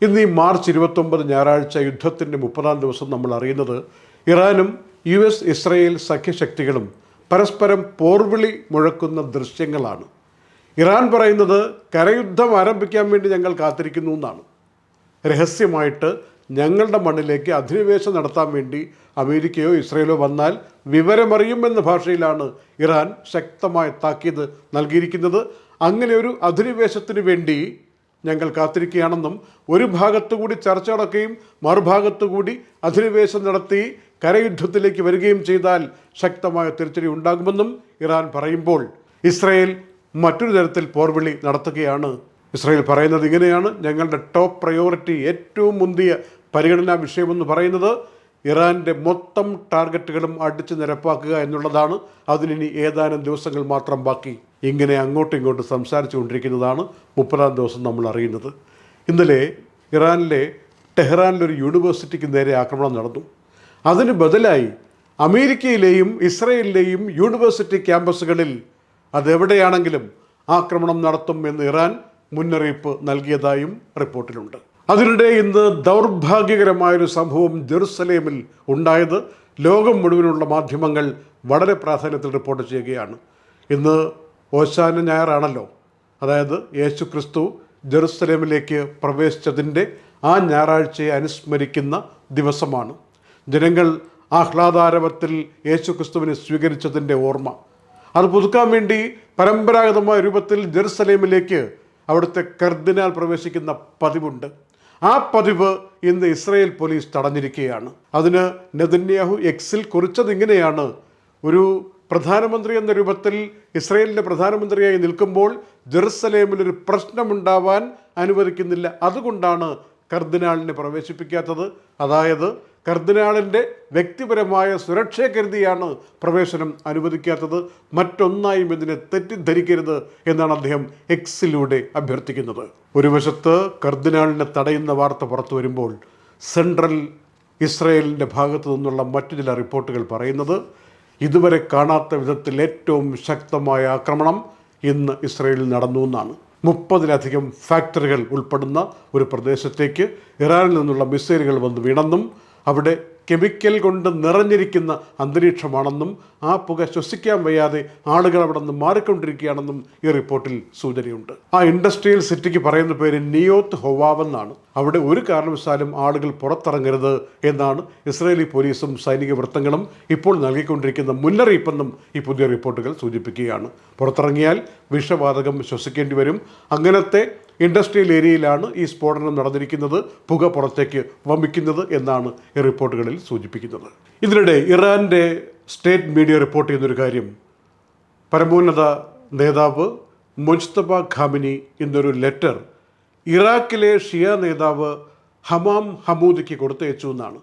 ഇന്ന് ഈ മാർച്ച് 29 ഞായറാഴ്ച യുദ്ധത്തിൻ്റെ 30-ാം ദിവസം നമ്മൾ അറിയുന്നത് ഇറാനും ഇസ്രയേൽ സഖ്യശക്തികളും പരസ്പരം പോർവിളി മുഴക്കുന്ന ദൃശ്യങ്ങളാണ്. ഇറാൻ പറയുന്നത് കരയുദ്ധം ആരംഭിക്കാൻ വേണ്ടി ഞങ്ങൾ കാത്തിരിക്കുന്നു എന്നാണ്. രഹസ്യമായിട്ട് ഞങ്ങളുടെ മണ്ണിലേക്ക് അധിനിവേശം നടത്താൻ വേണ്ടി അമേരിക്കയോ ഇസ്രയേലോ വന്നാൽ വിവരമറിയുമെന്ന ഭാഷയിലാണ് ഇറാൻ ശക്തമായ താക്കീത് നൽകിയിരിക്കുന്നത്. അങ്ങനെ ഒരു അധിനിവേശത്തിന് വേണ്ടി ഞങ്ങൾ കാത്തിരിക്കുകയാണെന്നും ഒരു ഭാഗത്തുകൂടി ചർച്ച നടക്കുകയും മറുഭാഗത്തുകൂടി അധിനിവേശം നടത്തി കരയുദ്ധത്തിലേക്ക് വരികയും ചെയ്താൽ ശക്തമായ തിരിച്ചടി ഉണ്ടാകുമെന്നും ഇറാൻ പറയുമ്പോൾ ഇസ്രയേൽ മറ്റൊരു തരത്തിൽ പോർവിളി നടത്തുകയാണ്. ഇസ്രയേൽ പറയുന്നത് ഇങ്ങനെയാണ്: ഞങ്ങളുടെ ടോപ്പ് പ്രയോറിറ്റി, ഏറ്റവും മുന്തിയ പരിഗണനാ വിഷയമെന്ന് പറയുന്നത് ഇറാൻ്റെ മൊത്തം ടാർഗറ്റുകളും അടിച്ചു നിരപ്പാക്കുക എന്നുള്ളതാണ്. അതിനി ഏതാനും ദിവസങ്ങൾ മാത്രം ബാക്കി. ഇങ്ങനെ അങ്ങോട്ടും ഇങ്ങോട്ടും സംസാരിച്ചു കൊണ്ടിരിക്കുന്നതാണ് 30-ാം ദിവസം നമ്മൾ അറിയുന്നത്. ഇന്നലെ ഇറാനിലെ ടെഹ്റാനിലൊരു യൂണിവേഴ്സിറ്റിക്ക് നേരെ ആക്രമണം നടന്നു. അതിന് ബദലായി അമേരിക്കയിലെയും ഇസ്രയേലിലെയും യൂണിവേഴ്സിറ്റി ക്യാമ്പസുകളിൽ അതെവിടെയാണെങ്കിലും ആക്രമണം നടത്തും എന്ന് ഇറാൻ മുന്നറിയിപ്പ് നൽകിയതായും റിപ്പോർട്ടിലുണ്ട്. അതിനിടെ ഇന്ന് ദൗർഭാഗ്യകരമായൊരു സംഭവം ജെറുസലേമിൽ ഉണ്ടായത് ലോകം മുഴുവനുള്ള മാധ്യമങ്ങൾ വളരെ പ്രാധാന്യത്തിൽ റിപ്പോർട്ട് ചെയ്യുകയാണ്. ഇന്ന് ഓശാന ഞായറാണല്ലോ, അതായത് യേശു ക്രിസ്തു ജെറുസലേമിലേക്ക് പ്രവേശിച്ചതിൻ്റെ ആ ഞായറാഴ്ചയെ അനുസ്മരിക്കുന്ന ദിവസമാണ്. ജനങ്ങൾ ആഹ്ലാദാരവത്തിൽ യേശു ക്രിസ്തുവിനെ സ്വീകരിച്ചതിൻ്റെ ഓർമ്മ അത് പുതുക്കാൻ വേണ്ടി പരമ്പരാഗതമായ രൂപത്തിൽ ജെറുസലേമിലേക്ക് അവിടുത്തെ കർദിനാൾ പ്രവേശിക്കുന്ന പതിവുണ്ട്. ആ പതിവ് ഇന്ന് ഇസ്രയേൽ പോലീസ് തടഞ്ഞിരിക്കുകയാണ്. അതിന് നെതന്യാഹു എക്സിൽ കുറിച്ചത് ഇങ്ങനെയാണ്: ഒരു പ്രധാനമന്ത്രി എന്ന രൂപത്തിൽ ഇസ്രയേലിൻ്റെ പ്രധാനമന്ത്രിയായി നിൽക്കുമ്പോൾ ജെറുസലേമിലൊരു പ്രശ്നമുണ്ടാവാൻ അനുവദിക്കുന്നില്ല. അതുകൊണ്ടാണ് കർദിനാളിനെ പ്രവേശിപ്പിക്കാത്തത്. അതായത് കർദിനാളിൻ്റെ വ്യക്തിപരമായ സുരക്ഷയെ കരുതിയാണ് പ്രവേശനം അനുവദിക്കാത്തത്. മറ്റൊന്നായും ഇതിനെ തെറ്റിദ്ധരിക്കരുത് എന്നാണ് അദ്ദേഹം എക്സിലൂടെ അഭ്യർത്ഥിക്കുന്നത്. ഒരു വശത്ത് കർദിനാളിനെ തടയുന്ന വാർത്ത പുറത്തു വരുമ്പോൾ സെൻട്രൽ ഇസ്രയേലിൻ്റെ ഭാഗത്തു നിന്നുള്ള മറ്റു ചില റിപ്പോർട്ടുകൾ പറയുന്നത് ഇതുവരെ കാണാത്ത വിധത്തിൽ ഏറ്റവും ശക്തമായ ആക്രമണം ഇന്ന് ഇസ്രയേലിൽ നടന്നു എന്നാണ്. 30-ലധികം ഫാക്ടറികൾ ഉൾപ്പെടുന്ന ഒരു പ്രദേശത്തേക്ക് ഇറാനിൽ നിന്നുള്ള മിസൈലുകൾ വന്ന് വീണെന്നും അവിടെ കെമിക്കൽ കൊണ്ട് നിറഞ്ഞിരിക്കുന്ന അന്തരീക്ഷമാണെന്നും ആ പുക ശ്വസിക്കാൻ വയ്യാതെ ആളുകൾ അവിടെ നിന്ന് മാറിക്കൊണ്ടിരിക്കുകയാണെന്നും ഈ റിപ്പോർട്ടിൽ സൂചനയുണ്ട്. ആ ഇൻഡസ്ട്രിയൽ സിറ്റിക്ക് പറയുന്ന പേര് നിയോത്ത് ഹൊവാവ് എന്നാണ്. അവിടെ ഒരു കാരണവശാലും ആളുകൾ പുറത്തിറങ്ങരുത് എന്നാണ് ഇസ്രയേലി പോലീസും സൈനിക വൃത്തങ്ങളും ഇപ്പോൾ നൽകിക്കൊണ്ടിരിക്കുന്ന മുന്നറിയിപ്പെന്നും ഈ പുതിയ റിപ്പോർട്ടുകൾ സൂചിപ്പിക്കുകയാണ്. പുറത്തിറങ്ങിയാൽ വിഷവാതകം ശ്വസിക്കേണ്ടി വരും. അങ്ങനത്തെ ഇൻഡസ്ട്രിയൽ ഏരിയയിലാണ് ഈ സ്ഫോടനം നടന്നിരിക്കുന്നത്, പുക പുറത്തേക്ക് വമിക്കുന്നത് എന്നാണ് ഈ റിപ്പോർട്ടുകളിൽ സൂചിപ്പിക്കുന്നത്. ഇതിനിടെ ഇറാൻ്റെ സ്റ്റേറ്റ് മീഡിയ റിപ്പോർട്ട് ചെയ്യുന്നൊരു കാര്യം, പരമോന്നത നേതാവ് മുജ്തബ ഖാമിനി എന്നൊരു ലെറ്റർ ഇറാഖിലെ ഷിയ നേതാവ് ഹമാം ഹമൂദിക്ക് കൊടുത്തയച്ചു എന്നാണ്.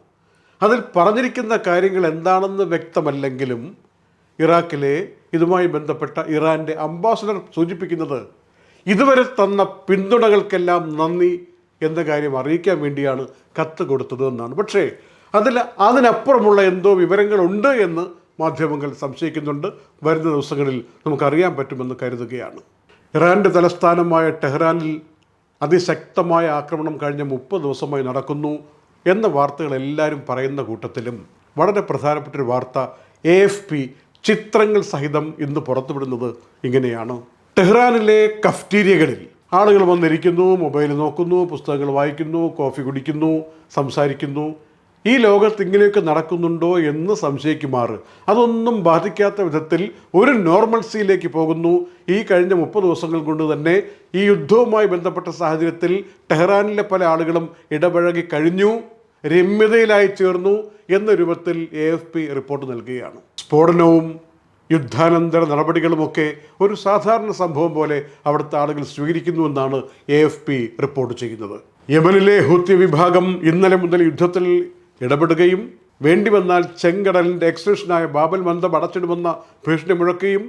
അതിൽ പറഞ്ഞിരിക്കുന്ന കാര്യങ്ങൾ എന്താണെന്ന് വ്യക്തമല്ലെങ്കിലും ഇറാഖിലെ ഇതുമായി ബന്ധപ്പെട്ട ഇറാൻ്റെ അംബാസഡർ സൂചിപ്പിക്കുന്നത് ഇതുവരെ തന്ന പിന്തുണകൾക്കെല്ലാം നന്ദി എന്ന കാര്യം അറിയിക്കാൻ വേണ്ടിയാണ് കത്ത് കൊടുത്തത് എന്നാണ്. പക്ഷേ അതിനപ്പുറമുള്ള എന്തോ വിവരങ്ങളുണ്ട് എന്ന് മാധ്യമങ്ങൾ സംശയിക്കുന്നുണ്ട്. വരുന്ന ദിവസങ്ങളിൽ നമുക്കറിയാൻ പറ്റുമെന്ന് കരുതുകയാണ്. ഇറാൻ്റെ തലസ്ഥാനമായ ടെഹ്റാനിൽ അതിശക്തമായ ആക്രമണം കഴിഞ്ഞ 30 ദിവസമായി നടക്കുന്നു എന്ന വാർത്തകൾ എല്ലാവരും പറയുന്ന കൂട്ടത്തിലും വളരെ പ്രധാനപ്പെട്ടൊരു വാർത്ത AFP ചിത്രങ്ങൾ സഹിതം ഇന്ന് പുറത്തുവിടുന്നത് ഇങ്ങനെയാണ്: ടെഹ്റാനിലെ കഫ്റ്റീരിയകളിൽ ആളുകൾ വന്നിരിക്കുന്നു, മൊബൈൽ നോക്കുന്നു, പുസ്തകങ്ങൾ വായിക്കുന്നു, കോഫി കുടിക്കുന്നു, സംസാരിക്കുന്നു. ഈ ലോകത്ത് ഇങ്ങനെയൊക്കെ നടക്കുന്നുണ്ടോ എന്ന് സംശയിക്കുമാറ് അതൊന്നും ബാധിക്കാത്ത വിധത്തിൽ ഒരു നോർമൽസിയിലേക്ക് പോകുന്നു. ഈ കഴിഞ്ഞ 30 ദിവസങ്ങൾ കൊണ്ട് തന്നെ ഈ യുദ്ധവുമായി ബന്ധപ്പെട്ട സാഹചര്യത്തിൽ ടെഹ്റാനിലെ പല ആളുകളും ഇടപഴകി കഴിഞ്ഞു, രമ്യതയിലായി ചേർന്നു എന്ന രൂപത്തിൽ AFP റിപ്പോർട്ട് നൽകുകയാണ്. സ്ഫോടനവും യുദ്ധാനന്തര നടപടികളുമൊക്കെ ഒരു സാധാരണ സംഭവം പോലെ അവിടുത്തെ ആളുകൾ സ്വീകരിക്കുന്നുവെന്നാണ് AFP റിപ്പോർട്ട് ചെയ്യുന്നത്. യമനിലെ ഹൂത്തി വിഭാഗം ഇന്നലെ മുതൽ യുദ്ധത്തിൽ ഇടപെടുകയും വേണ്ടി വന്നാൽ ചെങ്കടലിൻ്റെ എക്സ്റ്റൻഷനായ ബാബൽ മന്ദം അടച്ചിടുമെന്ന ഭീഷണി മുഴക്കുകയും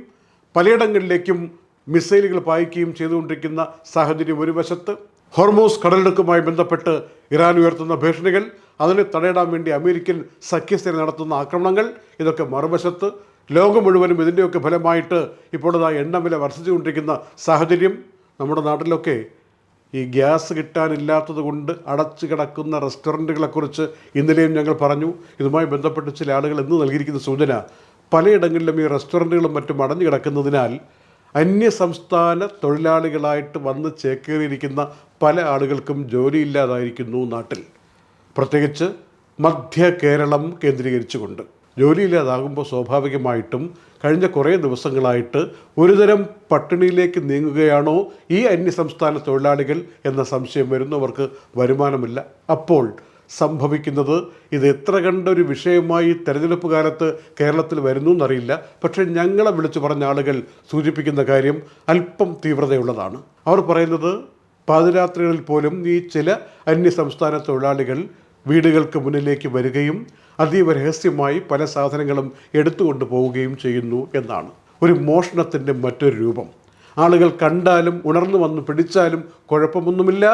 പലയിടങ്ങളിലേക്കും മിസൈലുകൾ പായിക്കുകയും ചെയ്തുകൊണ്ടിരിക്കുന്ന സാഹചര്യം ഒരു വശത്ത്, ഹോർമൂസ് കടലിടുക്കുമായി ബന്ധപ്പെട്ട് ഇറാൻ ഉയർത്തുന്ന ഭീഷണികൾ, അതിനെ തടയിടാൻ വേണ്ടി അമേരിക്കൻ സഖ്യസേന നടത്തുന്ന ആക്രമണങ്ങൾ, ഇതൊക്കെ മറുവശത്ത് ലോകം മുഴുവനും ഇതിൻ്റെയൊക്കെ ഫലമായിട്ട് ഇപ്പോൾ എണ്ണ വില വർദ്ധിച്ചുകൊണ്ടിരിക്കുന്ന സാഹചര്യം. നമ്മുടെ നാട്ടിലൊക്കെ ഈ ഗ്യാസ് കിട്ടാനില്ലാത്തത് കൊണ്ട് അടച്ചു കിടക്കുന്ന റെസ്റ്റോറൻറ്റുകളെക്കുറിച്ച് ഇന്നലെയും ഞങ്ങൾ പറഞ്ഞു. ഇതുമായി ബന്ധപ്പെട്ട് ചില ആളുകൾ ഇന്ന് നൽകിയിരിക്കുന്ന സൂചന, പലയിടങ്ങളിലും ഈ റെസ്റ്റോറൻറ്റുകളും മറ്റും അടഞ്ഞു കിടക്കുന്നതിനാൽ അന്യസംസ്ഥാന തൊഴിലാളികളായിട്ട് വന്ന് ചേക്കേറിയിരിക്കുന്ന പല ആളുകൾക്കും ജോലിയില്ലാതായിരിക്കുന്നു നാട്ടിൽ, പ്രത്യേകിച്ച് മധ്യ കേരളം കേന്ദ്രീകരിച്ചുകൊണ്ട്. ജോലിയില്ലാതാകുമ്പോൾ സ്വാഭാവികമായിട്ടും കഴിഞ്ഞ കുറേ ദിവസങ്ങളായിട്ട് ഒരുതരം പട്ടിണിയിലേക്ക് നീങ്ങുകയാണോ ഈ അന്യസംസ്ഥാന തൊഴിലാളികൾ എന്ന സംശയം വരുന്നവർക്ക്. വരുമാനമില്ല. അപ്പോൾ സംഭവിക്കുന്നത്, ഇത് എത്ര കണ്ടൊരു വിഷയമായി തെരഞ്ഞെടുപ്പ് കാലത്ത് കേരളത്തിൽ വരുന്നു എന്നറിയില്ല, പക്ഷേ ഞങ്ങളെ വിളിച്ചു പറഞ്ഞ ആളുകൾ സൂചിപ്പിക്കുന്ന കാര്യം അല്പം തീവ്രതയുള്ളതാണ്. അവർ പറയുന്നത്, പാതിരാത്രികളിൽ പോലും ഈ ചില അന്യസംസ്ഥാന തൊഴിലാളികൾ വീടുകൾക്ക് മുന്നിലേക്ക് വരികയും അതീവ രഹസ്യമായി പല സാധനങ്ങളും എടുത്തുകൊണ്ട് പോവുകയും ചെയ്യുന്നു എന്നാണ്. ഒരു മോഷണത്തിൻ്റെ മറ്റൊരു രൂപം. ആളുകൾ കണ്ടാലും ഉണർന്നു വന്ന് പിടിച്ചാലും കുഴപ്പമൊന്നുമില്ല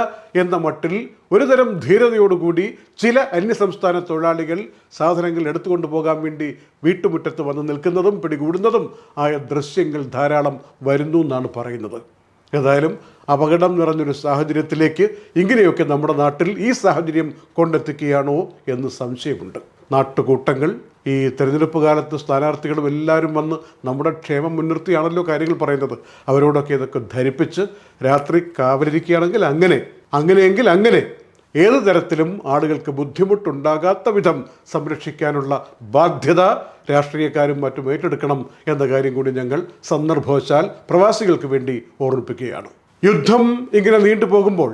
എന്ന മട്ടിൽ ഒരുതരം ധീരതയോടുകൂടി ചില അന്യസംസ്ഥാന തൊഴിലാളികൾ സാധനങ്ങൾ എടുത്തുകൊണ്ട് പോകാൻ വേണ്ടി വീട്ടുമുറ്റത്ത് വന്ന് നിൽക്കുന്നതും പിടികൂടുന്നതും ആയ ദൃശ്യങ്ങൾ ധാരാളം വരുന്നു എന്നാണ് പറയുന്നത്. ഏതായാലും അപകടം നിറഞ്ഞൊരു സാഹചര്യത്തിലേക്ക് ഇങ്ങനെയൊക്കെ നമ്മുടെ നാട്ടിൽ ഈ സാഹചര്യം കൊണ്ടെത്തിക്കുകയാണോ എന്ന് സംശയമുണ്ട്. നാട്ടുകൂട്ടങ്ങൾ ഈ തെരഞ്ഞെടുപ്പ് കാലത്ത് സ്ഥാനാർത്ഥികളും എല്ലാവരും വന്ന് നമ്മുടെ ക്ഷേമം മുൻനിർത്തിയാണല്ലോ കാര്യങ്ങൾ പറയുന്നത്. അവരോടൊക്കെ ഇതൊക്കെ ധരിപ്പിച്ച് രാത്രി കാവലിരിക്കുകയാണെങ്കിൽ അങ്ങനെയെങ്കിൽ അങ്ങനെ ഏത് തരത്തിലും ആളുകൾക്ക് ബുദ്ധിമുട്ടുണ്ടാകാത്ത വിധം സംരക്ഷിക്കാനുള്ള ബാധ്യത രാഷ്ട്രീയക്കാരും മറ്റും ഏറ്റെടുക്കണം എന്ന കാര്യം കൂടി ഞങ്ങൾ സന്ദർഭവശാൽ പ്രവാസികൾക്ക് വേണ്ടി ഓർമ്മിപ്പിക്കുകയാണ്. യുദ്ധം ഇങ്ങനെ നീണ്ടുപോകുമ്പോൾ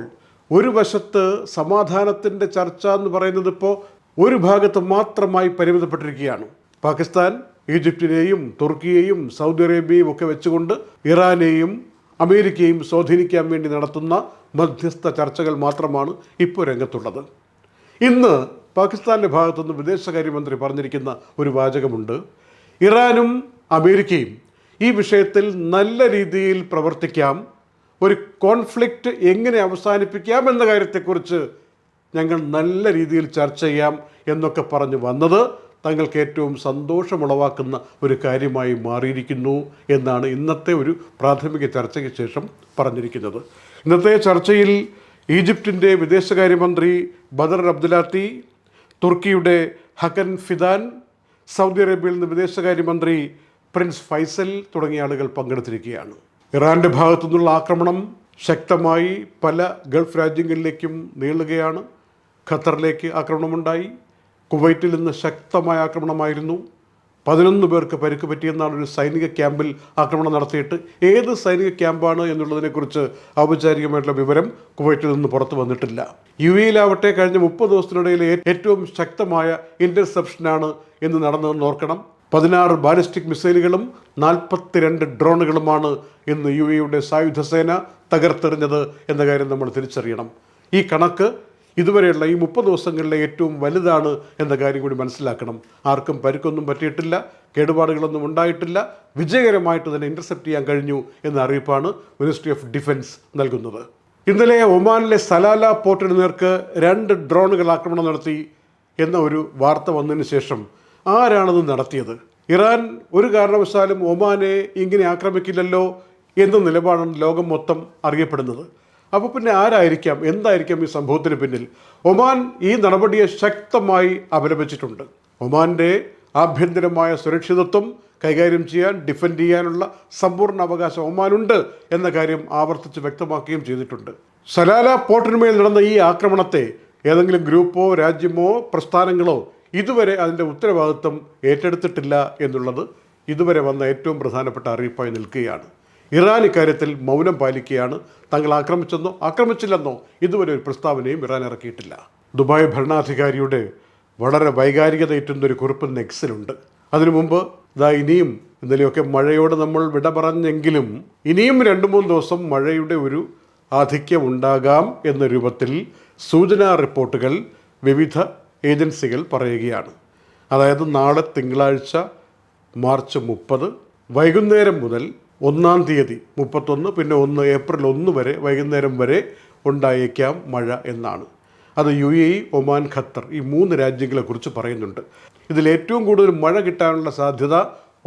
ഒരു വശത്ത് സമാധാനത്തിൻ്റെ ചർച്ച എന്ന് പറയുന്നത് ഇപ്പോൾ ഒരു ഭാഗത്ത് മാത്രമായി പരിമിതപ്പെട്ടിരിക്കുകയാണ്. പാകിസ്ഥാൻ ഈജിപ്തിനെയും തുർക്കിയെയും സൗദി അറേബ്യയും ഒക്കെ വെച്ചുകൊണ്ട് ഇറാനെയും അമേരിക്കയും സ്വാധീനിക്കാൻ വേണ്ടി നടത്തുന്ന മധ്യസ്ഥ ചർച്ചകൾ മാത്രമാണ് ഇപ്പോൾ രംഗത്തുള്ളത്. ഇന്ന് പാകിസ്ഥാൻ്റെ ഭാഗത്തുനിന്ന് വിദേശകാര്യമന്ത്രി പറഞ്ഞിരിക്കുന്ന ഒരു വാചകമുണ്ട്. ഇറാനും അമേരിക്കയും ഈ വിഷയത്തിൽ നല്ല രീതിയിൽ പ്രവർത്തിക്കാം, ഒരു കോൺഫ്ലിക്റ്റ് എങ്ങനെ അവസാനിപ്പിക്കാം എന്ന കാര്യത്തെക്കുറിച്ച് ഞങ്ങൾ നല്ല രീതിയിൽ ചർച്ച ചെയ്യാം എന്നൊക്കെ പറഞ്ഞു വന്നത് തങ്ങൾക്ക് ഏറ്റവും സന്തോഷമുളവാക്കുന്ന ഒരു കാര്യമായി മാറിയിരിക്കുന്നു എന്നാണ് ഇന്നത്തെ ഒരു പ്രാഥമിക ചർച്ചയ്ക്ക് ശേഷം പറഞ്ഞിരിക്കുന്നത്. ഇന്നത്തെ ചർച്ചയിൽ ഈജിപ്തിൻ്റെ വിദേശകാര്യമന്ത്രി ബദർ അബ്ദുലാത്തി, തുർക്കിയുടെ ഹക്കൻ ഫിദാൻ, സൗദി അറേബ്യയിൽ നിന്ന് വിദേശകാര്യമന്ത്രി പ്രിൻസ് ഫൈസൽ തുടങ്ങിയ ആളുകൾ പങ്കെടുത്തിരിക്കുകയാണ്. ഇറാൻ്റെ ഭാഗത്തു നിന്നുള്ള ആക്രമണം ശക്തമായി പല ഗൾഫ് രാജ്യങ്ങളിലേക്കും നീളുകയാണ്. ഖത്തറിലേക്ക് ആക്രമണമുണ്ടായി. കുവൈറ്റിൽ നിന്ന് ശക്തമായ ആക്രമണമായിരുന്നു. 11 പേർക്ക് പരിക്ക് പറ്റിയെന്നാണ് ഒരു സൈനിക ക്യാമ്പിൽ ആക്രമണം നടത്തിയിട്ട്. ഏത് സൈനിക ക്യാമ്പാണ് എന്നുള്ളതിനെക്കുറിച്ച് ഔപചാരികമായിട്ടുള്ള വിവരം കുവൈറ്റിൽ നിന്ന് പുറത്തു വന്നിട്ടില്ല. യുഎഇയിലാവട്ടെ കഴിഞ്ഞ 30 ദിവസത്തിനിടയിൽ ഏറ്റവും ശക്തമായ ഇൻ്റർസെപ്ഷനാണ് ഇന്ന് നടന്നതെന്ന് ഓർക്കണം. 16 ബാലിസ്റ്റിക് മിസൈലുകളും 42 ഡ്രോണുകളുമാണ് ഇന്ന് യുഎഇയുടെ സായുധ സേന തകർത്തെറിഞ്ഞത് എന്ന കാര്യം നമ്മൾ തിരിച്ചറിയണം. ഈ കണക്ക് ഇതുവരെയുള്ള ഈ 30 ദിവസങ്ങളിലെ ഏറ്റവും വലുതാണ് എന്ന കാര്യം കൂടി മനസ്സിലാക്കണം. ആർക്കും പരിക്കൊന്നും പറ്റിയിട്ടില്ല, കേടുപാടുകളൊന്നും ഉണ്ടായിട്ടില്ല, വിജയകരമായിട്ട് തന്നെ ഇൻ്റർസെപ്റ്റ് ചെയ്യാൻ കഴിഞ്ഞു എന്ന അറിയിപ്പാണ് മിനിസ്ട്രി ഓഫ് ഡിഫൻസ് നൽകുന്നത്. ഇന്നലെ ഒമാനിലെ സലാല പോർട്ടിന് നേർക്ക് 2 ഡ്രോണുകൾ ആക്രമണം നടത്തി എന്ന ഒരു വാർത്ത വന്നതിന് ശേഷം ആരാണത് നടത്തിയത്? ഇറാൻ ഒരു കാരണവശാലും ഒമാനെ ഇങ്ങനെ ആക്രമിക്കില്ലല്ലോ എന്ന നിലപാടാണ് ലോകം മൊത്തം അറിയപ്പെടുന്നത്. അപ്പോൾ പിന്നെ ആരായിരിക്കാം, എന്തായിരിക്കാം ഈ സംഭവത്തിന് പിന്നിൽ? ഒമാൻ ഈ നടപടിയെ ശക്തമായി അപലപിച്ചിട്ടുണ്ട്. ഒമാൻ്റെ ആഭ്യന്തരമായ സുരക്ഷിതത്വം കൈകാര്യം ചെയ്യാൻ, ഡിഫെൻഡ് ചെയ്യാനുള്ള സമ്പൂർണ്ണ അവകാശം ഒമാനുണ്ട് എന്ന കാര്യം ആവർത്തിച്ച് വ്യക്തമാക്കുകയും ചെയ്തിട്ടുണ്ട്. സലാല പോർട്ടിനുമേൽ നടന്ന ഈ ആക്രമണത്തെ ഏതെങ്കിലും ഗ്രൂപ്പോ രാജ്യമോ പ്രസ്ഥാനങ്ങളോ ഇതുവരെ അതിൻ്റെ ഉത്തരവാദിത്വം ഏറ്റെടുത്തിട്ടില്ല എന്നുള്ളത് ഇതുവരെ വന്ന ഏറ്റവും പ്രധാനപ്പെട്ട അറിയിപ്പായി നിൽക്കുകയാണ്. ഇറാൻ ഇക്കാര്യത്തിൽ മൗനം പാലിക്കുകയാണ്. തങ്ങൾ ആക്രമിച്ചെന്നോ ആക്രമിച്ചില്ലെന്നോ ഇതുവരെ ഒരു പ്രസ്താവനയും ഇറാൻ ഇറക്കിയിട്ടില്ല. ദുബായ് ഭരണാധികാരിയുടെ വളരെ വൈകാരികതയേറ്റുന്നൊരു കുറിപ്പ് നെക്സിലുണ്ട്. അതിനു മുമ്പ് ഇനിയും ഇന്നലെയൊക്കെ മഴയോട് നമ്മൾ വിട പറഞ്ഞെങ്കിലും ഇനിയും 2-3 ദിവസം മഴയുടെ ഒരു ആധിക്യം ഉണ്ടാകാം എന്ന രൂപത്തിൽ സൂചനാ റിപ്പോർട്ടുകൾ വിവിധ ഏജൻസികൾ പറയുകയാണ്. അതായത് നാളെ തിങ്കളാഴ്ച മാർച്ച് 30 വൈകുന്നേരം മുതൽ 1-ാം തീയതി 31, പിന്നെ 1 ഏപ്രിൽ 1 വരെ വൈകുന്നേരം വരെ ഉണ്ടായേക്കാം മഴ എന്നാണ്. അത് UAE, ഒമാൻ, ഖത്തർ ഈ 3 രാജ്യങ്ങളെക്കുറിച്ച് പറയുന്നുണ്ട്. ഇതിൽ ഏറ്റവും കൂടുതൽ മഴ കിട്ടാനുള്ള സാധ്യത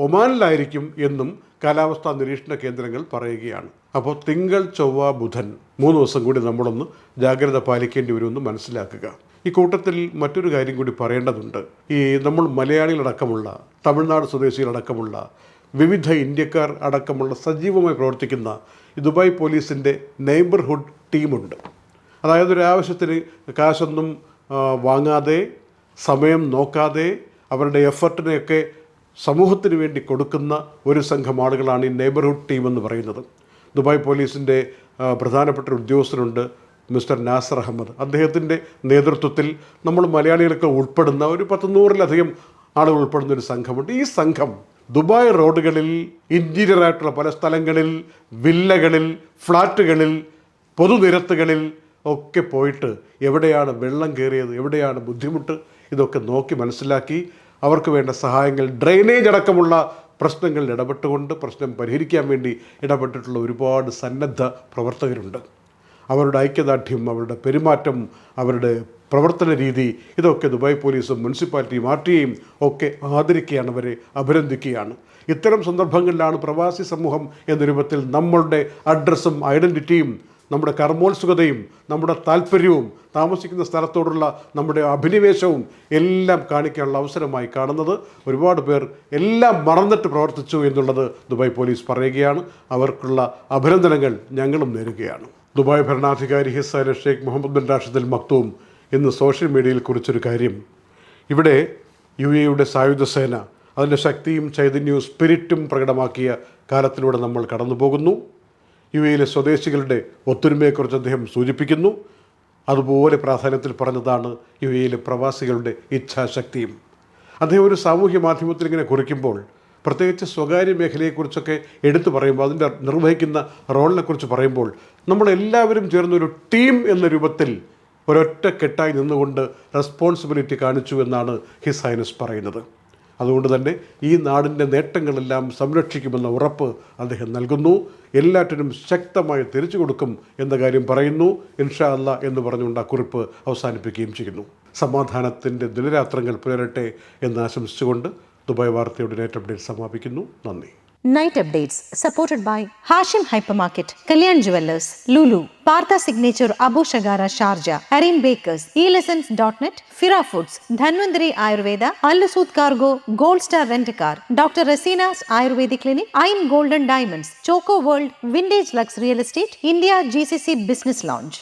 ഒമാനിലായിരിക്കും എന്നും കാലാവസ്ഥാ നിരീക്ഷണ കേന്ദ്രങ്ങൾ പറയുകയാണ്. അപ്പോൾ തിങ്കൾ, ചൊവ്വ, ബുധൻ 3 ദിവസം കൂടി നമ്മളൊന്ന് ജാഗ്രത പാലിക്കേണ്ടി വരുമെന്ന് മനസ്സിലാക്കുക. ഈ കൂട്ടത്തിൽ മറ്റൊരു കാര്യം കൂടി പറയേണ്ടതുണ്ട്. ഈ നമ്മൾ മലയാളികളടക്കമുള്ള, തമിഴ്നാട് സ്വദേശികളടക്കമുള്ള, വിവിധ ഇന്ത്യക്കാർ അടക്കമുള്ള സജീവമായി പ്രവർത്തിക്കുന്ന ഈ ദുബായ് പോലീസിൻ്റെ നെയ്ബർഹുഡ് ടീമുണ്ട്. അതായത് ഒരു ആവശ്യത്തിന് കാശൊന്നും വാങ്ങാതെ, സമയം നോക്കാതെ, അവരുടെ എഫർട്ടിനെയൊക്കെ സമൂഹത്തിന് വേണ്ടി കൊടുക്കുന്ന ഒരു സംഘം ആളുകളാണ് ഈ നെയ്ബർഹുഡ് ടീം എന്ന് പറയുന്നത്. ദുബായ് പോലീസിൻ്റെ പ്രധാനപ്പെട്ട ഒരു ഉദ്യോഗസ്ഥനുണ്ട്, മിസ്റ്റർ നാസർ അഹമ്മദ്. അദ്ദേഹത്തിൻ്റെ നേതൃത്വത്തിൽ നമ്മൾ മലയാളികളൊക്കെ ഉൾപ്പെടുന്ന ഒരു 100-100-ലധികം ആളുകൾ ഉൾപ്പെടുന്ന ഒരു സംഘമുണ്ട്. ഈ സംഘം ദുബായ് റോഡുകളിൽ, ഇൻറ്റീരിയറായിട്ടുള്ള പല സ്ഥലങ്ങളിൽ, വില്ലകളിൽ, ഫ്ലാറ്റുകളിൽ, പൊതുനിരത്തുകളിൽ ഒക്കെ പോയിട്ട് എവിടെയാണ് വെള്ളം കയറിയത്, എവിടെയാണ് ബുദ്ധിമുട്ട്, ഇതൊക്കെ നോക്കി മനസ്സിലാക്കി അവർക്ക് വേണ്ട സഹായങ്ങൾ, ഡ്രെയിനേജ് അടക്കമുള്ള പ്രശ്നങ്ങളിൽ ഇടപെട്ടുകൊണ്ട് പ്രശ്നം പരിഹരിക്കാൻ വേണ്ടി ഇടപെട്ടിട്ടുള്ള ഒരുപാട് സന്നദ്ധ പ്രവർത്തകരുണ്ട്. അവരുടെ ഐക്യദാർഢ്യം, അവരുടെ പെരുമാറ്റം, അവരുടെ പ്രവർത്തന രീതി, ഇതൊക്കെ ദുബായ് പോലീസും മുനിസിപ്പാലിറ്റിയും RTA ഒക്കെ ആദരിക്കുകയാണ്, അവരെ അഭിനന്ദിക്കുകയാണ്. ഇത്തരം സന്ദർഭങ്ങളിലാണ് പ്രവാസി സമൂഹം എന്ന രൂപത്തിൽ നമ്മളുടെ അഡ്രസ്സും ഐഡൻറ്റിറ്റിയും നമ്മുടെ കർമ്മോത്സുകതയും നമ്മുടെ താല്പര്യവും താമസിക്കുന്ന സ്ഥലത്തോടുള്ള നമ്മുടെ അഭിനിവേശവും എല്ലാം കാണിക്കാനുള്ള അവസരമായി കാണുന്നത്. ഒരുപാട് പേർ എല്ലാം മറന്നിട്ട് പ്രവർത്തിച്ചു എന്നുള്ളത് ദുബായ് പോലീസ് പറയുകയാണ്. അവർക്കുള്ള അഭിനന്ദനങ്ങൾ ഞങ്ങളും നേരുകയാണ്. ദുബായ് ഭരണാധികാരി his highness Sheikh Mohammed bin Rashid Al Maktoum ഇന്ന് സോഷ്യൽ മീഡിയയിൽ കുറിച്ചൊരു കാര്യം, ഇവിടെ UAE സായുധ സേന അതിൻ്റെ ശക്തിയും ചൈതന്യവും സ്പിരിറ്റും പ്രകടമാക്കിയ കാലത്തിലൂടെ നമ്മൾ കടന്നു പോകുന്നു. UAE സ്വദേശികളുടെ ഒത്തൊരുമയെക്കുറിച്ച് അദ്ദേഹം സൂചിപ്പിക്കുന്നു. അതുപോലെ പ്രാധാന്യത്തിൽ പറഞ്ഞതാണ് UAE പ്രവാസികളുടെ ഇച്ഛാശക്തിയും. അദ്ദേഹം ഒരു സാമൂഹ്യ മാധ്യമത്തിൽ ഇങ്ങനെ കുറിക്കുമ്പോൾ, പ്രത്യേകിച്ച് സ്വകാര്യ മേഖലയെക്കുറിച്ചൊക്കെ എടുത്തു പറയുമ്പോൾ, അതിൻ്റെ നിർവഹിക്കുന്ന റോളിനെക്കുറിച്ച് പറയുമ്പോൾ, നമ്മളെല്ലാവരും ചേർന്നൊരു ടീം എന്ന രൂപത്തിൽ ഒരൊറ്റ കെട്ടായി നിന്നുകൊണ്ട് റെസ്പോൺസിബിലിറ്റി കാണിച്ചു എന്നാണ് ഹിസ് ഹൈനസ് പറയുന്നത്. അതുകൊണ്ട് തന്നെ ഈ നാടിൻ്റെ നേട്ടങ്ങളെല്ലാം സംരക്ഷിക്കുമെന്ന ഉറപ്പ് അദ്ദേഹം നൽകുന്നു. എല്ലാറ്റിനും ശക്തമായി തിരിച്ചു കൊടുക്കും എന്ന കാര്യം പറയുന്നു. ഇൻഷാ അല്ലാ എന്ന് പറഞ്ഞുകൊണ്ട് ആ കുറിപ്പ് അവസാനിപ്പിക്കുകയും ചെയ്യുന്നു. സമാധാനത്തിൻ്റെ ദിനരാത്രങ്ങൾ പുലരട്ടെ എന്ന് ആശംസിച്ചുകൊണ്ട് ദുബായ് വാർത്തയുടെ നൈറ്റ് അപ്ഡേറ്റ് സമാപിക്കുന്നു. നന്ദി. Night Updates supported by Hashim Hypermarket, Kalyan Jewellers, Lulu, Partha Signature, Abu Shagara, Sharjah, Arim Bakers, eLessons.net, Fira Foods, Dhanvantari Ayurveda, Al-Sud Cargo, Gold Star Rent-A-Car, Dr. Rasina's Ayurvedic Clinic, Ain Golden Diamonds, Choco World, Vintage Lux Real Estate, India GCC Business Lounge.